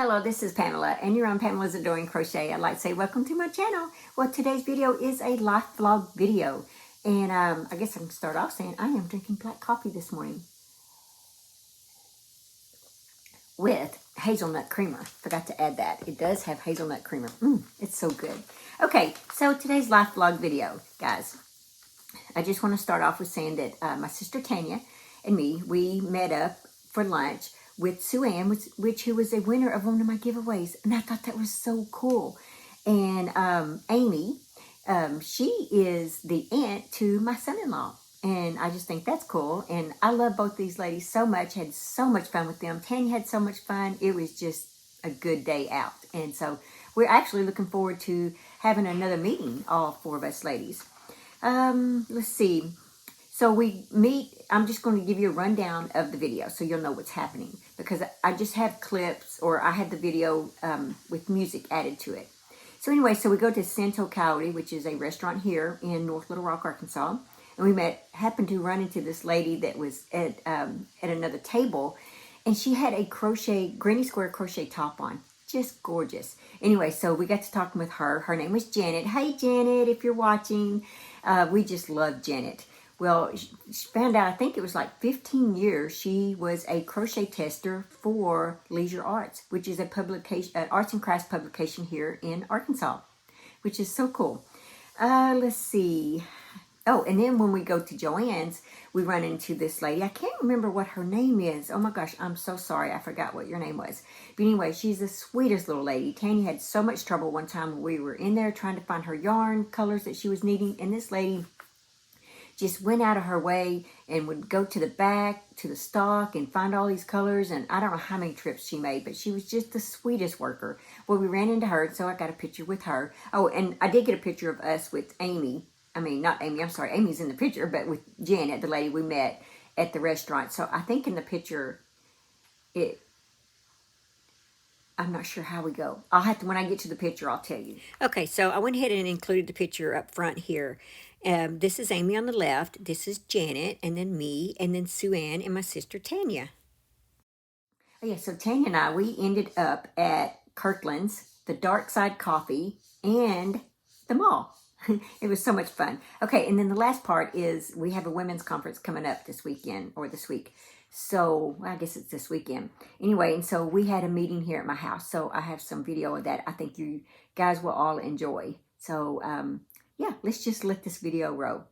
Hello, this is Pamela, and you're on Pamela's Adoring Crochet. I'd like to say welcome to my channel. Well, today's video is a life vlog video, and I guess I can start off saying I am drinking black coffee this morning with hazelnut creamer. Forgot to add that. It does have hazelnut creamer. It's so good. Okay, so today's life vlog video, guys. I just want to start off with saying that my sister Tanya and me, we met up for lunch with Sue Ann, who was a winner of one of my giveaways. And I thought that was so cool. And Amy, she is the aunt to my son-in-law. And I just think that's cool. And I love both these ladies so much. Had so much fun with them. Tanya had so much fun. It was just a good day out. And so we're actually looking forward to having another meeting, all four of us ladies. Let's see. So we meet, I'm just going to give you a rundown of the video so you'll know what's happening, because I just have clips, or I had the video with music added to it. So anyway, so we go to Santo Coyote, which is a restaurant here in North Little Rock, Arkansas. And we happened to run into this lady that was at another table, and she had a granny square crochet top on. Just gorgeous. Anyway, so we got to talking with her. Her name was Janet. Hey, Janet, if you're watching. We just love Janet. Well, she found out, I think it was like 15 years, she was a crochet tester for Leisure Arts, which is a publication, an arts and crafts publication here in Arkansas, which is so cool. Let's see. Oh, and then when we go to Joanne's, we run into this lady. I can't remember what her name is. Oh my gosh, I'm so sorry. I forgot what your name was. But anyway, she's the sweetest little lady. Tanya had so much trouble one time when we were in there trying to find her yarn colors that she was needing. And this lady just went out of her way and would go to the back, to the stock, and find all these colors. And I don't know how many trips she made, but she was just the sweetest worker. Well, we ran into her, so I got a picture with her. Oh, and I did get a picture of us with Amy. I mean, not Amy, I'm sorry. Amy's in the picture, but with Janet, the lady we met at the restaurant. So I think in the picture, I'm not sure how we go. I'll have to, when I get to the picture, I'll tell you. Okay, so I went ahead and included the picture up front here. This is Amy on the left. This is Janet, and then me, and then Sue Ann, and my sister Tanya. Oh yeah, so Tanya and I, we ended up at Kirkland's, the Dark Side Coffee, and the mall. It was so much fun. Okay, and then the last part is we have a women's conference coming up this weekend, or this week. So, well, I guess it's this weekend. Anyway, and so we had a meeting here at my house. So I have some video of that I think you guys will all enjoy. So, yeah, let's just let this video roll.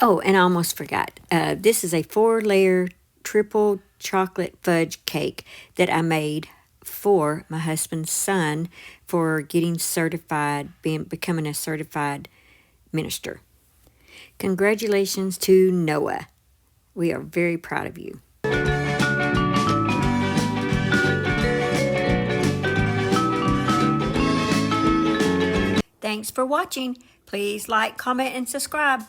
Oh, and I almost forgot. This is a 4-layer triple chocolate fudge cake that I made for my husband's son for getting certified, becoming a certified minister. Congratulations to Noah. We are very proud of you. Thanks for watching. Please like, comment, and subscribe.